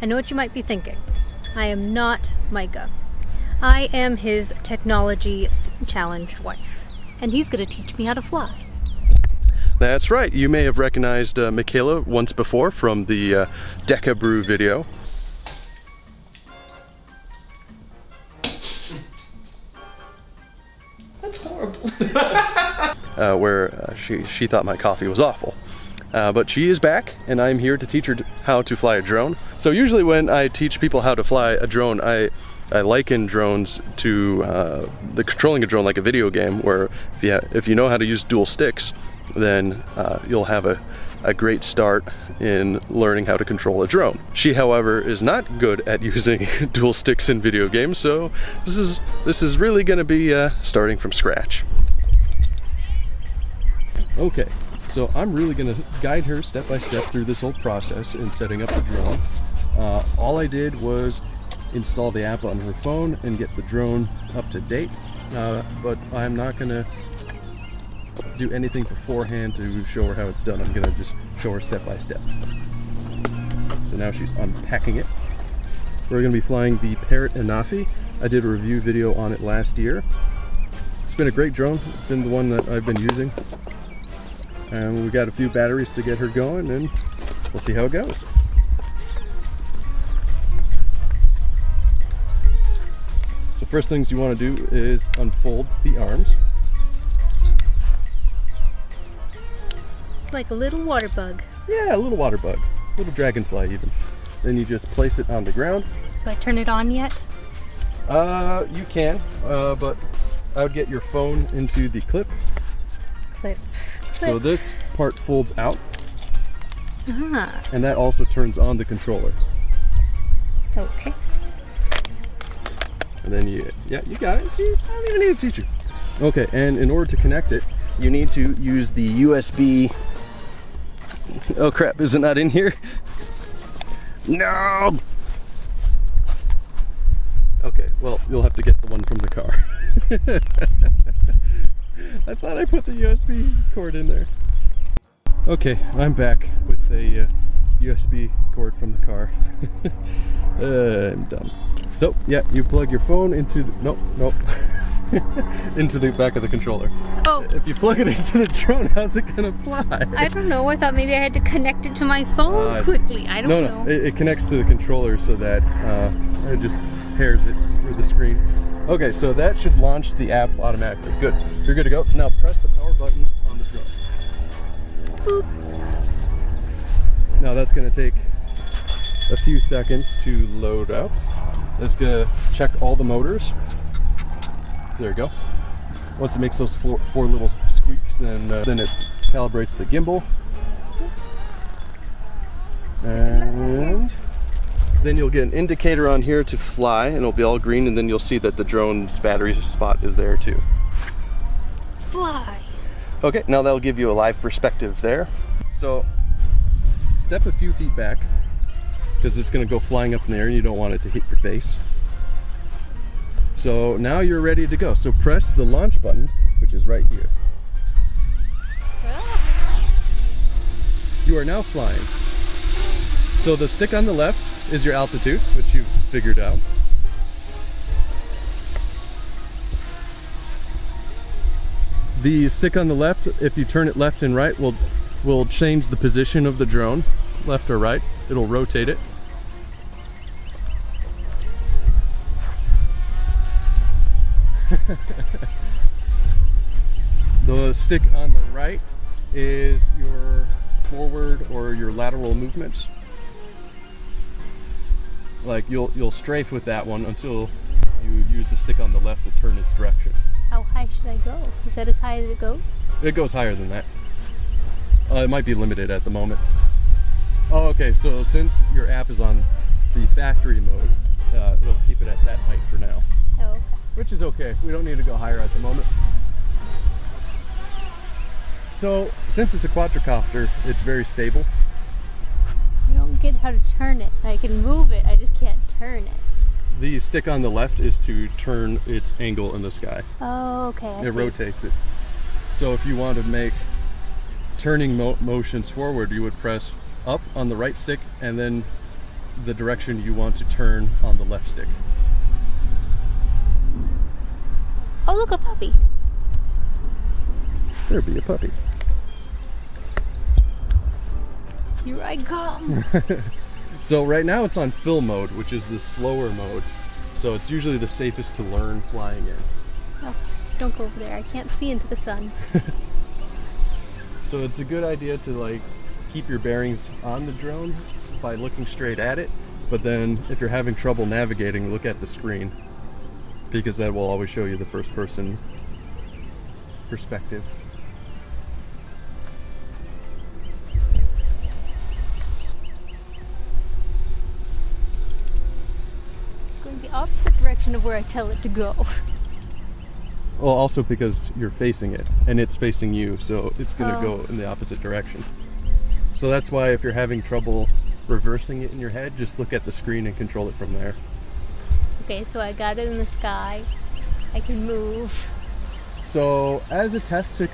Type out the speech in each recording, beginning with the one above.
I know what you might be thinking. I am not Micah. I am his technology challenged wife, and he's going to teach me how to fly. That's right. You may have recognized Mikayla once before from the Deca Brew video. That's horrible. Where she thought my coffee was awful. But she is back, and I'm here to teach her how to fly a drone. So usually when I teach people how to fly a drone, I liken drones to the controlling a drone like a video game, where if you know how to use dual sticks, then you'll have a great start in learning how to control a drone. She, however, is not good at using dual sticks in video games, so this is really going to be starting from scratch. Okay, so I'm really going to guide her step by step through this whole process in setting up the drone. All I did was install the app on her phone and get the drone up to date, but I'm not going to do anything beforehand to show her how it's done. I'm going to just show her step by step. So now she's unpacking it. We're going to be flying the Parrot Anafi. I did a review video on it last year. It's been a great drone. It's been the one that I've been using. And we got a few batteries to get her going, and we'll see how it goes. So first things you want to do is unfold the arms. It's like a little water bug. Yeah, a little water bug, a little dragonfly even. Then you just place it on the ground. Do I turn it on yet? You can, but I would get your phone into the clip. Clip. So this part folds out, Ah, and that also turns on the controller. okay. And then you got it. See, I don't even need to teach you. Okay, and in order to connect it, you need to use the USB. Oh crap, is it not in here? No! Okay, well, you'll have to get the one from the car. I thought I put the USB cord in there. Okay, I'm back with a USB cord from the car. I'm dumb. So, yeah, you plug your phone into the... Nope. into the back of the controller. Oh. If you plug it into the drone, how's it gonna fly? I don't know. I thought maybe I had to connect it to my phone quickly. I don't know. No, it connects to the controller so that it just pairs it through the screen. Okay, so that should launch the app automatically. Good. You're good to go. Now press the power button on the drone. Boop. Now that's going to take a few seconds to load up. It's going to check all the motors. There you go. Once it makes those four little squeaks, then it calibrates the gimbal. And then you'll get an indicator on here to fly, and it'll be all green, and then you'll see that the drone's battery spot is there too. Fly. Okay, now that'll give you a live perspective there. So step a few feet back, because it's going to go flying up in the air and you don't want it to hit your face. So now you're ready to go. So press the launch button, which is right here. You are now flying. So the stick on the left is your altitude, which you've figured out. The stick on the left, if you turn it left and right, will change the position of the drone, left or right. It'll rotate it. The stick on the right is your forward or your lateral movements. Like you'll strafe with that one until you use the stick on the left to turn its direction. How high should I go? Is that as high as it goes? It goes higher than that. It might be limited at the moment. Oh, okay, so since your app is on the factory mode, it'll keep it at that height for now. Oh, okay. Which is okay. We don't need to go higher at the moment. So, since it's a quadricopter, it's very stable. I don't get how to turn it. I can move it, I just can't turn it. The stick on the left is to turn its angle in the sky. Oh, okay. I It see. rotates it. So if you want to make turning motions forward, you would press up on the right stick and then the direction you want to turn on the left stick. Oh, look, a puppy. There'd be a puppy. Here I come. So right now it's on fill mode, which is the slower mode. So it's usually the safest to learn flying in. Oh, don't go over there. I can't see into the sun. So it's a good idea to like keep your bearings on the drone by looking straight at it. But then if you're having trouble navigating, look at the screen, because that will always show you the first person perspective. The opposite direction of where I tell it to go. Well, also because you're facing it and it's facing you, so it's going to go in the opposite direction. So that's why if you're having trouble reversing it in your head, just look at the screen and control it from there. Okay, so I got it in the sky. I can move. So as a test to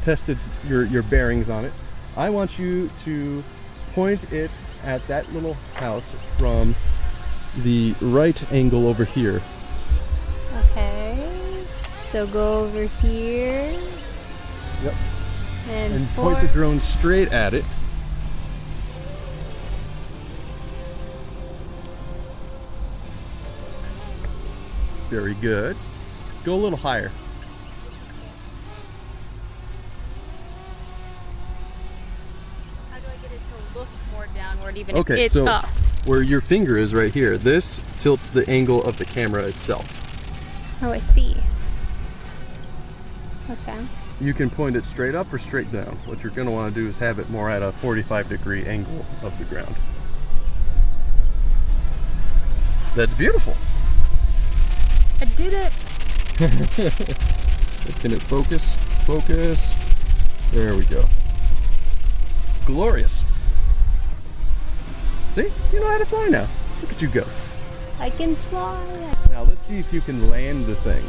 test your bearings on it, I want you to point it at that little house from the right angle over here. Okay, so go over here. Yep. And point the drone straight at it. Very good. Go a little higher. How do I get it to look more downward even Okay, if it's so up? Where your finger is right here, this tilts the angle of the camera itself. Oh, I see. Okay. You can point it straight up or straight down. What you're going to want to do is have it more at a 45-degree angle of the ground. That's beautiful. I did it. Can it focus? Focus. There we go. Glorious. See? You know how to fly now. Look at you go. I can fly. Now let's see if you can land the thing.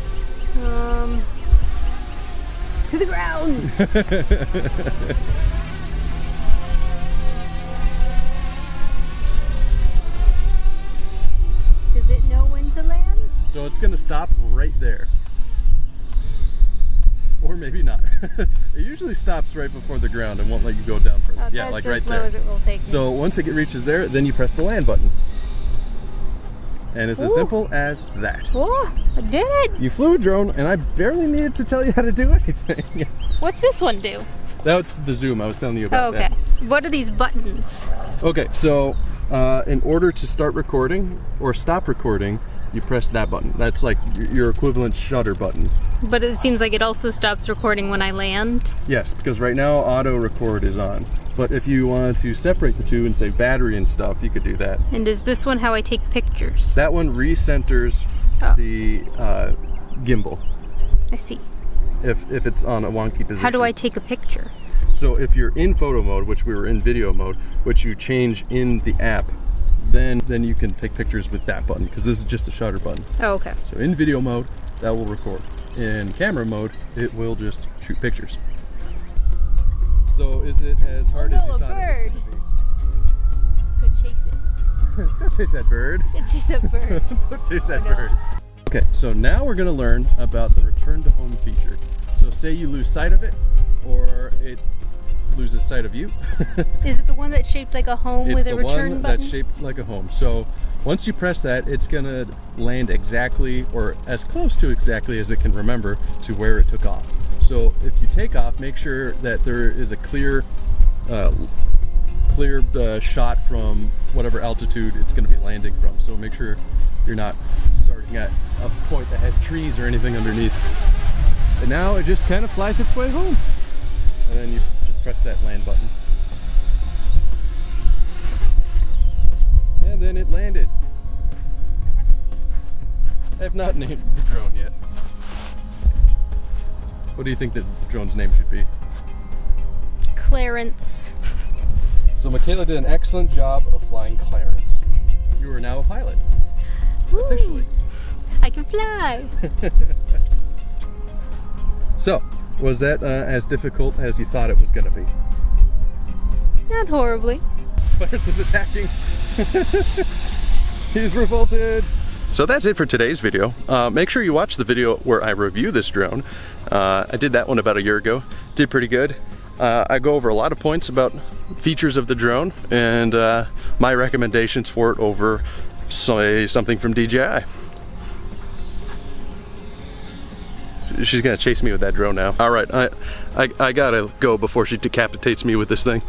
To the ground. Does it know when to land? So it's going to stop right there. Or maybe not. It usually stops right before the ground and won't let you go down further. Oh, yeah, like as right slow there. As it will take me. So once it reaches there, then you press the land button. And it's as simple as that. Oh, I did it. You flew a drone, and I barely needed to tell you how to do anything. What's this one do? That's the zoom I was telling you about. Oh, okay. What are these buttons? Okay, so in order to start recording or stop recording, you press that button. That's like your equivalent shutter button. But it seems like it also stops recording when I land. Yes, because right now auto record is on. But if you wanted to separate the two and save battery and stuff, you could do that. And is this one how I take pictures? That one recenters the gimbal. I see. If it's on a wonky position. How do I take a picture? So if you're in photo mode, which we were in video mode, which you change in the app, then you can take pictures with that button, because this is just a shutter button. Oh, okay. So in video mode, that will record. In camera mode, it will just shoot pictures. So is it as hard as you thought bird. it was going Go chase it. to be? Don't chase that bird. Go chase that bird. Don't chase that no. bird. Okay, so now we're going to learn about the return to home feature. So say you lose sight of it, or it loses sight of you. Is it the one that's shaped like a home with a return button? It's the one that's shaped like a home. So once you press that, it's going to land exactly, or as close to exactly as it can remember, to where it took off. So if you take off, make sure that there is a clear shot from whatever altitude it's going to be landing from. So make sure you're not starting at a point that has trees or anything underneath. And now it just kind of flies its way home. And then you just press that land button. And then it landed. I have not named the drone yet. What do you think the drone's name should be? Clarence. So Mikayla did an excellent job of flying Clarence. You are now a pilot. Woo. Officially. I can fly. So, was that as difficult as you thought it was going to be? Not horribly. Clarence is attacking. He's revolted. So that's it for today's video. Make sure you watch the video where I review this drone. I did that one about a year ago. Did pretty good. I go over a lot of points about features of the drone and my recommendations for it over, say, something from DJI. She's gonna chase me with that drone now. All right, I gotta go before she decapitates me with this thing.